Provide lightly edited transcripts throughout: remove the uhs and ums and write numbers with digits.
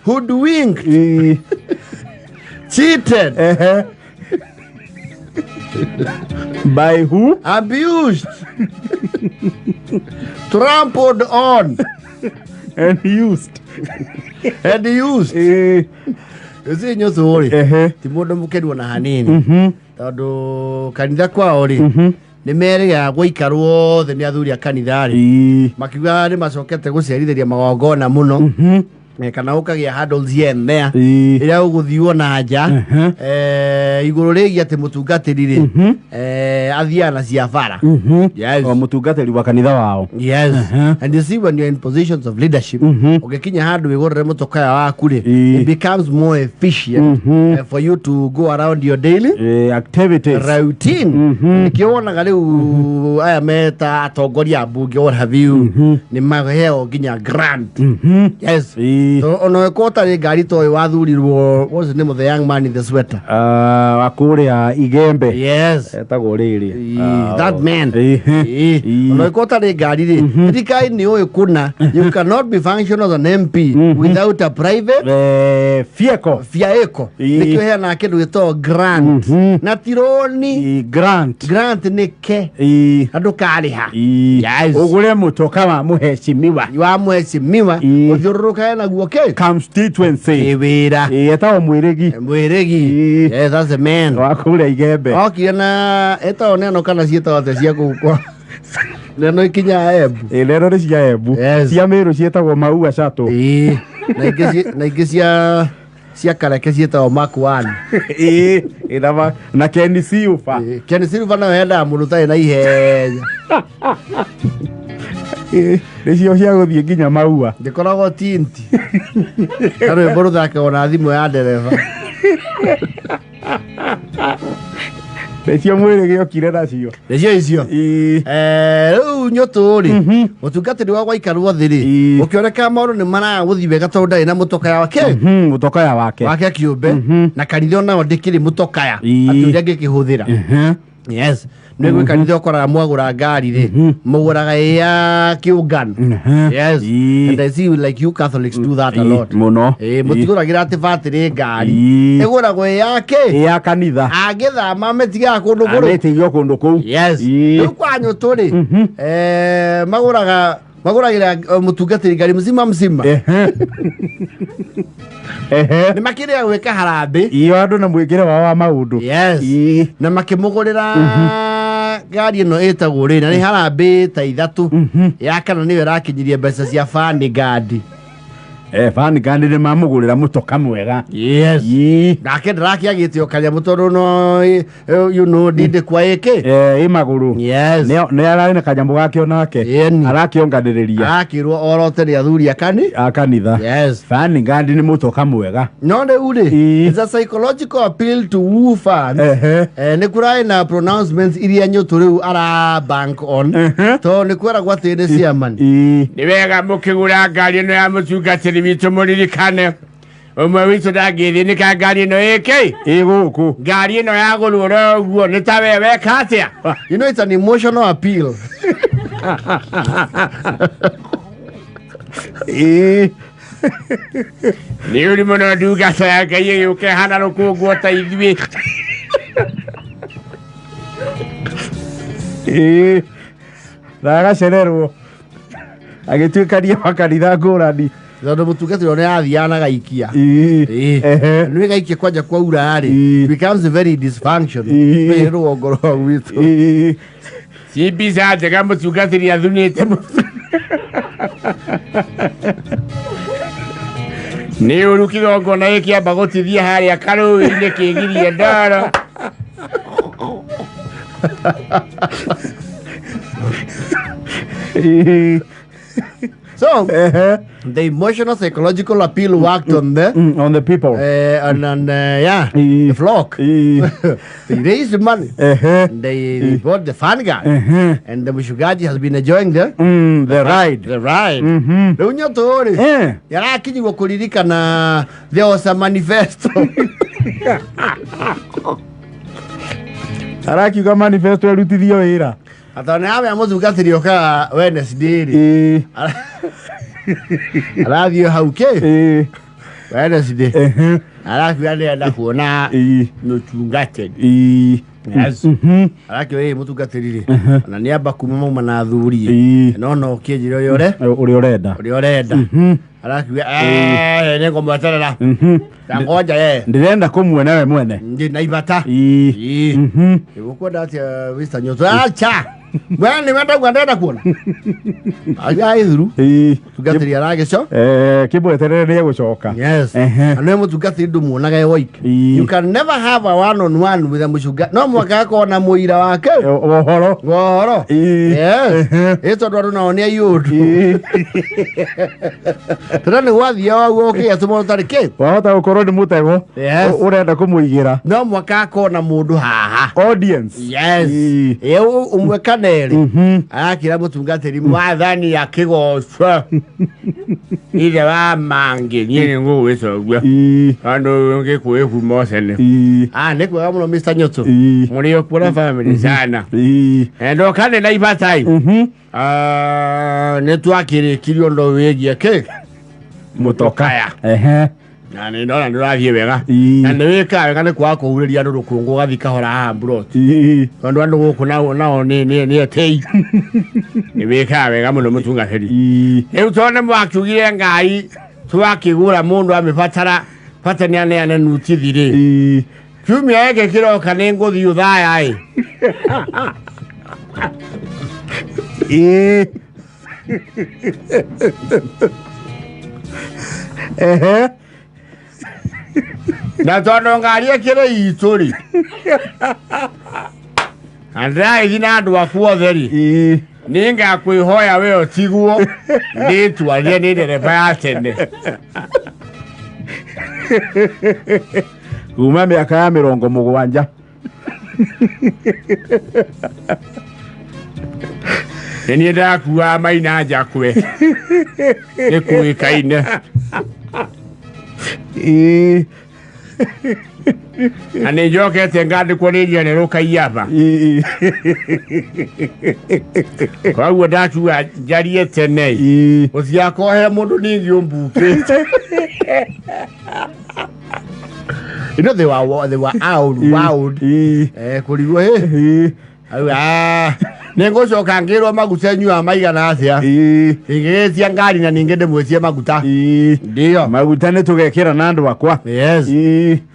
hoodwinked, cheated, by who? Abused, trampled on, and used. Uzi Nyutu ori ti mundu mukeru na hanini tondu kanitha kwao ri ni merega guikarwo the ni athuri a kanitha ri makiuga ni macokete guciarithiria magongona muno kana ukagia handles yene ira uguthiwo na nja iguru rigi ati mutungatiri ri athiana cia bara yes o mutungatiri wa kanitha wao yes and you see when you're in positions of leadership ugekinya handu wigorere mutokaya waku ri it becomes more efficient for you to go around your daily activities routine kiona riu aya meta atongoria bunge or have you ni maheo ginya grant yes so ono kota ri ngari toy wathurirwo what's the name of the young man in the sweater akuria igembe yes etagwo riri that man ono kota ri ngari ri thikai ni oy kuna you cannot be functional as an MP without a private vehicle nikyo hena kindu gito grant na tironi grant ni ke andu kariha yes ugure mutoka wa muheshimiwa uthururuka na guo ke constituency wira etao mwirigi yes that's the man wakure igembe okay na etao neno kana cieta wate cia gukwa neno ikinya ebu lero ri cia ebu cia miru cietagwo maua shato na ingisia cia kareke cietagwo makuani idava na Ken Silva na wenda mundu tai na ihenya Recio cia guthie nginya maua ndikoragwo tinti kana mboru thake ona thimu ya ndereva recio mwiri giokire nacio recio icio riu Nyutu ri mutungatiri wa gwaikarwo thiri ukioneka maundu ni mara guthii wega tondu ndari na mutokaya wake kiumbe na kanitha ona ndikiri mutokaya aturia ngikihuthira yes nego kanitha okora mwagura ngari ri muguraga ya kiungano yes and I see like you Catholics do that a lot muno mutiguragira ati batiri ngari iguragwo yake ya kanitha agithama metiga kundu guru ametigio kundu kuu yes kwa Nyutu ri maguragira mutungatiri ngari mzima ni makire gwika Harambee iyo andu na mwikire wa maundu yes na makimugurira ngari no etagwo ri na ni Harambee ta 3 ya kana niwe rakinyirie mbeca cia vanguard vanguard ni mamugurira mutoka mwega yes nake ndarakiagitio kanya mutondo no you know ndinde kwa yake imaguru yes ne arari na kanyambo gake onake arakionganiriria akirwo orote ri athuri akanitha yes vanguard ni mutoka mwega no de uri it's a psychological appeal to woo fans ne kurai na pronouncements iria Nyutu riu ara bank on to ne kwera gwatire ciaman ni wega mukigura ngari no ya mutungatiri witu muririkane umwe witu ndagithi ni ka ngari no yake iguku ngari no ya gurura uguo ni ta wewe katia you know it's an emotional appeal ni uri muno nduga sa ngai yuke hana rukungu ta ithwi ragacererwo agituikaria makanitha ngurani tondu mutungatiri ona athianaga ikia ni gaikia kwanja kwa urari becomes very dysfunctional ni ruongo rwa witu si biza njega mutungatiri athunite ni uru kigongona ikiamba gutithia haria karuini kigirie ndara so the emotional psychological appeal worked on the people and the flock they raised the money they bought the vanguard and the Mushugaji has been enjoying the ride riu Nyutu ri yarakinyirwo kuririkana there was a manifesto arakiuga manifesto erutithio wira atone ame mutungatiri oka Wednesday ri arathio hauke Wednesday alafu anaenda kuona mutungateri yes alafu mutungateri na niamba kumama na athuri no kiejire uri urenda alafu nengo mwatarara ngoja ndirenda kumuona we mwene ndi naibata ukwenda ati Mr. Nyutu acha Bwana wenda kwenda kuona. Agai thuru. Tugatiri arageco. Kibo eterere ni gucoka. Yes. Ano mutugatiri ndumuonaga yoike. You can never have a one on one with a mushuga. No mwaka kona muira wake. Wohoro. Yes. Eto ndo naonia yutu. Tena wathi wago ke atumo tarike. Wahota ukoro ni mutego. Urenda kumuigira. No mwaka kona mundu haha. Audience. Yes. Umweka neri akira mutungateri mwathani ya kigocwa ile wa mange nyene ngo wesogwa ando ngekuefu mosene nekwa muno Mr. Nyutu muri yokura family sana endo kane na ibatai netwakire kirio ndo wegie ke mutokaya na ni ndona ndirathie wega na niwika wega ni kwa kuuriria ndu rukungu gathika hora brot ndo andu guku nao ni etei niwika wega muno mutungateri tone mwakugire ngai twakigura mundu amefatara patania ne nutithire kumia yake kiroka ni nguthi uthaya na tono ngari akire ituri andra ina andu akuo theri ninga kwihoya we otiguo ni twarie ni ndereba ya tene uma miaka ya 70 ni ndakuwa maina jakwe ikuikaine ane joke tengade ko ni jene roka yaba kwa wadatu jariye tenei osia ko he mundu ningi ombuke they were out kuligo nengo coka ngirwo maguta nyua maigana atia ingetia ngari na ningende mwetie maguta ndio maguta ne tugekira na andu akwa yes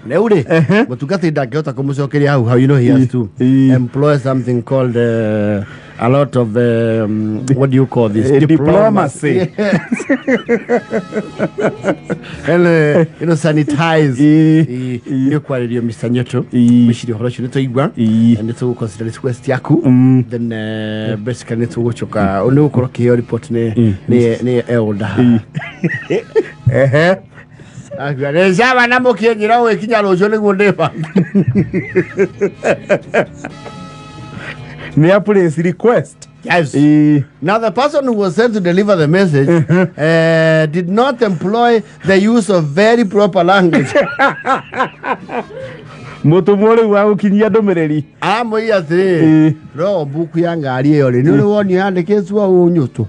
neure mutugati ndangehota kumucokeria hau you know he has to employ something called a lot of what do you call this diplomacy and sanitize you quality of Mr. Nyutu mishiri horo shino toigwa and to consider this quest yaku then basically to gochoka ono ukoro kiyo report ne elder agare jaba namo kiengira we kinyalo jone gondepa near police request. Yes. Now the person who was sent to deliver the message did not employ the use of very proper language. Mutumore wa ukinyia ndomereri. Amoya thiri. Ro buku ya ngari iyo ri. Ni woni handikizwa Nyutu.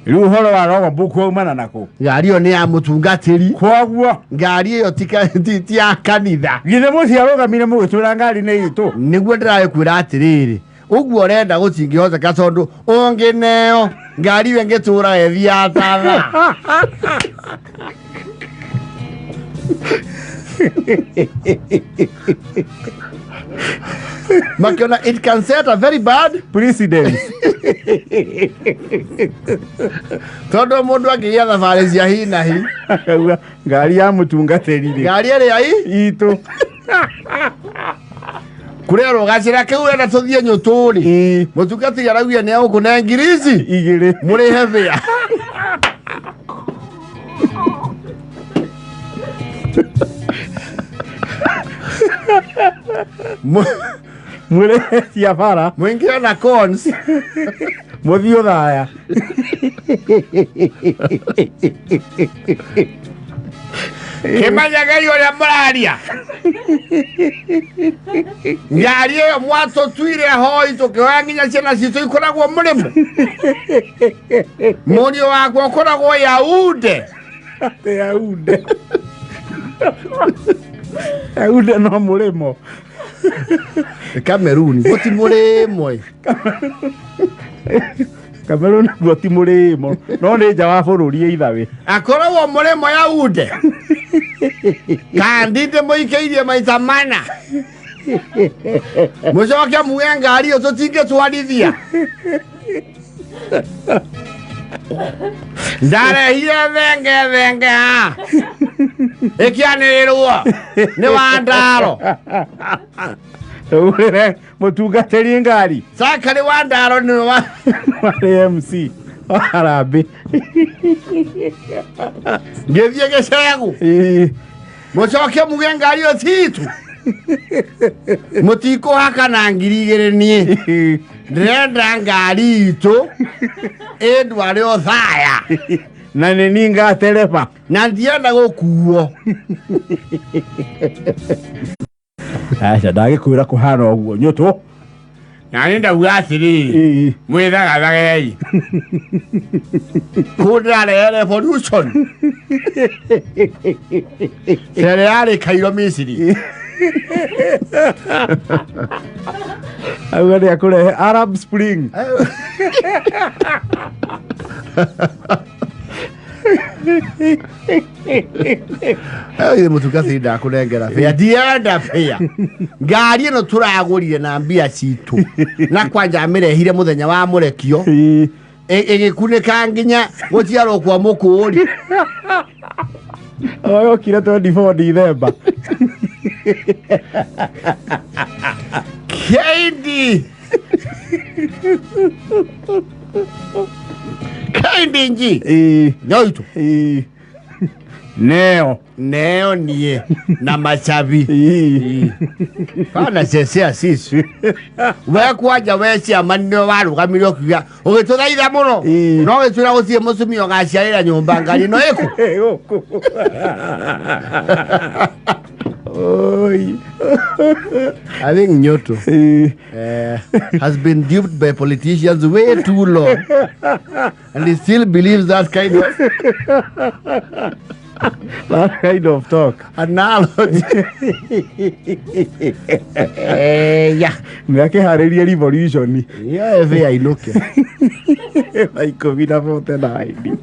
Riu horo wa ro buku umana nako. Ngari iyo ni ya mutungatiri. Kwagwo ngari iyo ti ya kanitha. Githe muci arugamire mugitura ngari ne itu. Niguo ndiraye kwira atiriri. Uguo renda gutingihota gatondu ungineo ngari we ngitura ethia tatha. Makiona it can set a very bad precedent. Todo mundu agiya thabari cia hi na hi. Ngari ya mutungateri ri. Ngari ri ai itu. Kurero gacira kiu enda tuthie Nyuturi mutungatiri arauya ni agukuna ngirici igiri muri hethia muri hethia bara mwingira na cons muthio thaya Kimanyaga yo ya muraria ngari yo mwato twire hoi tukiwanginya ciana citu ikoragwo murimo murio wakwo koragwo Yaude Ude no mulimo. Cameroon, goti mulimo. Cameroon goti mulimo. No ni nja wa bururi ithawe. Akorwo mulimo ya ude. Kandite muikeirie maita mana. Mucoke muge ngari ucio tingitwarithia. Ndarehire thenge ha. Ikianĩrĩrwo nĩ wa Ndaro. Ure mutungatĩri ngari. Saka nĩ wa Ndaro nĩ wa MC Harambee. Ngĩthiĩ gĩcegu. Mucoke muge ngari ũtitu. Mũtikũhaka na ngiri igĩrĩ niĩ. Ndĩrenda ngari itũ ĩndware o thaya. Na nĩ niĩ ngatereba. Na ndienda gũkuo. Aca ndagĩkwĩra kũhana ũguo Nyutu. Na nĩ ndauga atĩrĩrĩ, mwĩthagathagei. Kũndarehe revolution. Tere yarĩ Kairo Misiri. Auga nĩ akũrehe Arab Spring. Ai mutungatĩri ndakũnengera bĩa. Ndienda bĩa. Ngari ĩno tũragũrire na mbia citũ. Na kwanja mĩrehire mũthenya wa mũrekio. Ĩgĩkunĩka nginya gũciarwo kwa mũkũũri. Yokire 24 December. Kendi. Kendi nji. Nyutu. Neo niĩ na machabi. Kana cecea sisi. We kwanja we ciama nĩo warũgamire ũkiuga ũgĩtũthaitha mũno. No gĩtwĩra gũtirĩ mũtumia ũgaciarĩra nyũmba ngari ĩno ĩkũ. I think Nyutu has been duped by politicians way too long, and he still believes that kind of talk. Analogy. Yeah. Nĩakĩharĩria revolution. Yeah, I look. Like COVID-19.